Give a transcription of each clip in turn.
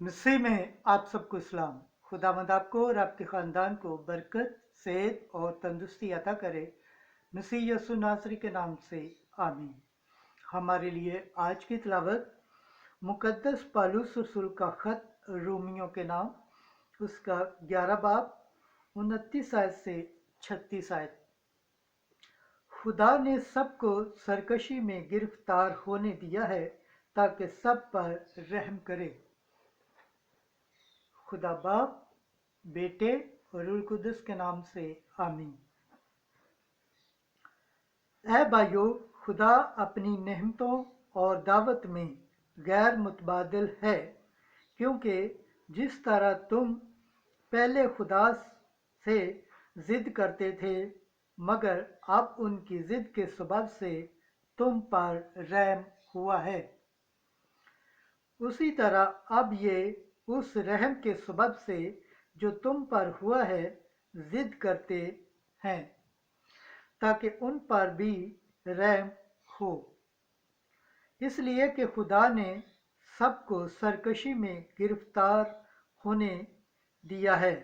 मसीह में आप सबको इस्लाम। खुदावंद आपको और आपके ख़ानदान को बरकत, सेहत और तंदुरुस्ती अता करे। मसीह यसु नासरी के नाम से आमीन। हमारे लिए आज की तिलावत मुकद्दस पालूस रसूल का ख़त रोमियों के नाम, उसका 11 बाब 29 आयत से 36 आयत। खुदा ने सबको सरकशी में गिरफ्तार होने दिया है ताकि सब पर रहम करे। खुदा बाप, बेटे और रूह कुदस के नाम से आमीन। ऐ भाइयों, खुदा अपनी नेमतों और दावत में गैर मुतबादिल है, क्योंकि जिस तरह तुम पहले खुदा से जिद करते थे, मगर अब उनकी जिद के सबब से तुम पर रहम हुआ है, उसी तरह अब ये उस रहम के सबब से जो तुम पर हुआ है जिद करते हैं, ताकि उन पर भी रहम हो। इसलिए कि खुदा ने सबको सरकशी में गिरफ्तार होने दिया है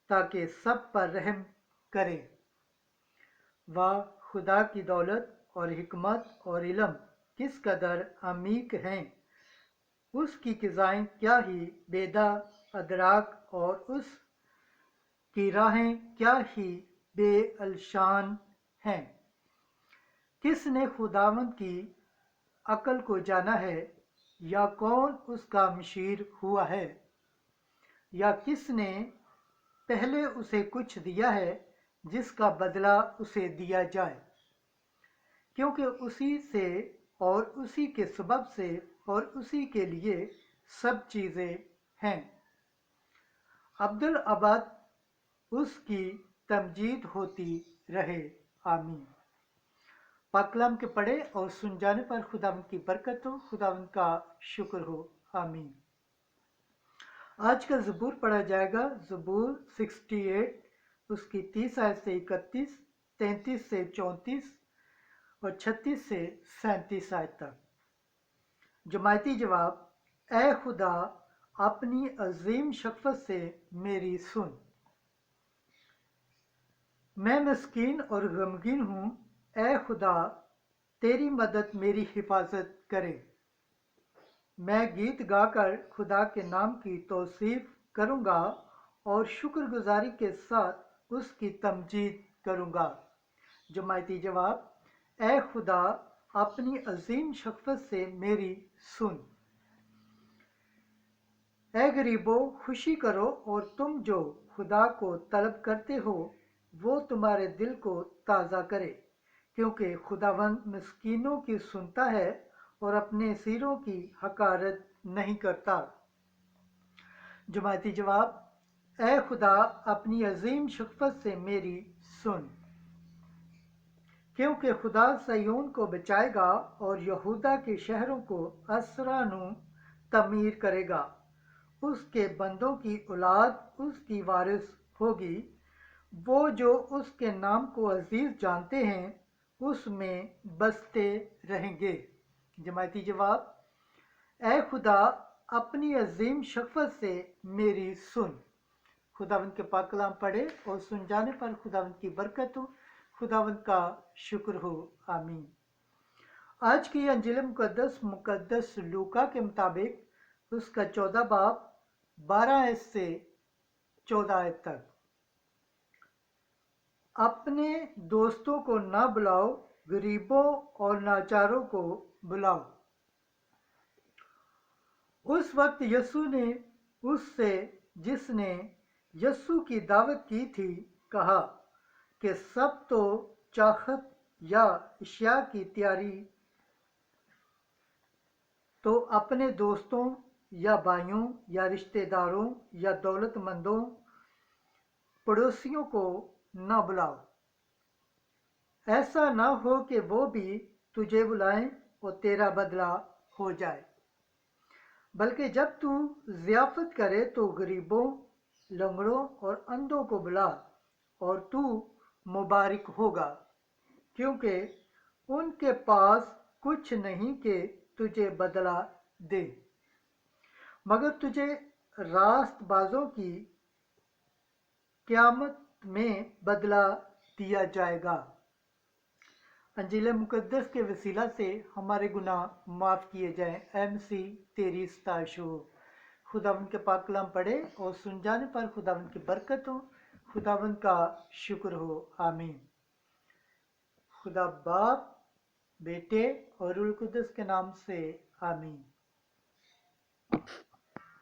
ताकि सब पर रहम करे। वाह, खुदा की दौलत और हिकमत और इल्म किस कदर अमीक हैं, उसकी क़िज़ाएं क्या ही बेदा अदराक और उसकी राहें क्या ही बेअलशान हैं। किसने खुदावंद की अक्ल को जाना है, या कौन उसका मशीर हुआ है, या किसने पहले उसे कुछ दिया है जिसका बदला उसे दिया जाए, क्योंकि उसी से और उसी के सबब से और उसी के लिए सब चीज़ें हैं। अब्दुल अबाद उसकी तमजीद होती रहे, आमीन। पाक कलाम के पढ़े और सुन जाने पर खुदावंद की बरकत हो, खुदावंद का शुक्र हो, आमीन। आज का ज़बूर पढ़ा जाएगा, ज़बूर 68, उसकी 30 आयत से 31, 33 से 34 और 36 से 37 आयत तक। जमायती जवाब: ए खुदा, अपनी अजीम शफ़क़त से मेरी सुन। मैं मस्कीन और गमगीन हूँ, ए खुदा, तेरी मदद मेरी हिफाजत करे। मैं गीत गाकर खुदा के नाम की तौसीफ करूँगा और शुक्रगुजारी के साथ उसकी तमजीद करूँगा। जमायती जवाब: ए खुदा, अपनी अजीम शफ़क़त से मेरी सुन। ए गरीबों, खुशी करो और तुम जो खुदा को तलब करते हो वो तुम्हारे दिल को ताज़ा करे, क्योंकि खुदावंद मिस्कीनों की सुनता है और अपने सिरों की हकारत नहीं करता। जमायती जवाब: ए खुदा, अपनी अजीम शफ़क़त से मेरी सुन, क्योंकि खुदा सयोन को बचाएगा और यहूदा के शहरों को असरानू तमीर करेगा। उसके बंदों की औलाद उसकी वारिस होगी, वो जो उसके नाम को अजीज जानते हैं उसमें बसते रहेंगे। जमायती जवाब: ए खुदा, अपनी अजीम शफ़क़त से मेरी सुन। खुदावंद के पाक कलाम पढ़े और सुन जाने पर खुदावंद की बरकत हो, खुदावंद का शुक्र हो, आमीन। आज की अंजील मुकद्दस लूका के मुताबिक उसका 14 बाब 12 आयत से 14 आयत तक। अपने दोस्तों को ना बुलाओ, गरीबों और नाचारों को बुलाओ। उस वक्त यीशु ने उससे जिसने यीशु की दावत की थी कहा कि सब तो चाहत या इश्या की तैयारी तो अपने दोस्तों या भाइयों या रिश्तेदारों या दौलतमंदों पड़ोसियों को न बुलाओ। ऐसा न हो कि वो भी तुझे बुलाएं और तेरा बदला हो जाए, बल्कि जब तू ज़ियाफ़त करे तो गरीबों, लंगड़ों और अंधों को बुला, और तू मुबारक होगा, क्योंकि उनके पास कुछ नहीं कि तुझे बदला दे, मगर तुझे रास्तबाजों की क़यामत में बदला दिया जाएगा। अंजील मुक़द्दस के वसीला से हमारे गुनाह माफ़ किए जाएं। ऐ मसीह तेरी सताइश हो। खुदावंद के पाक कलाम पढ़े और सुन जाने पर खुदावंद की बरकत हो। खुदावंद का शुक्र हो। आमीन। खुदा बाप, बेटे और रूह कुदस के नाम से आमीन।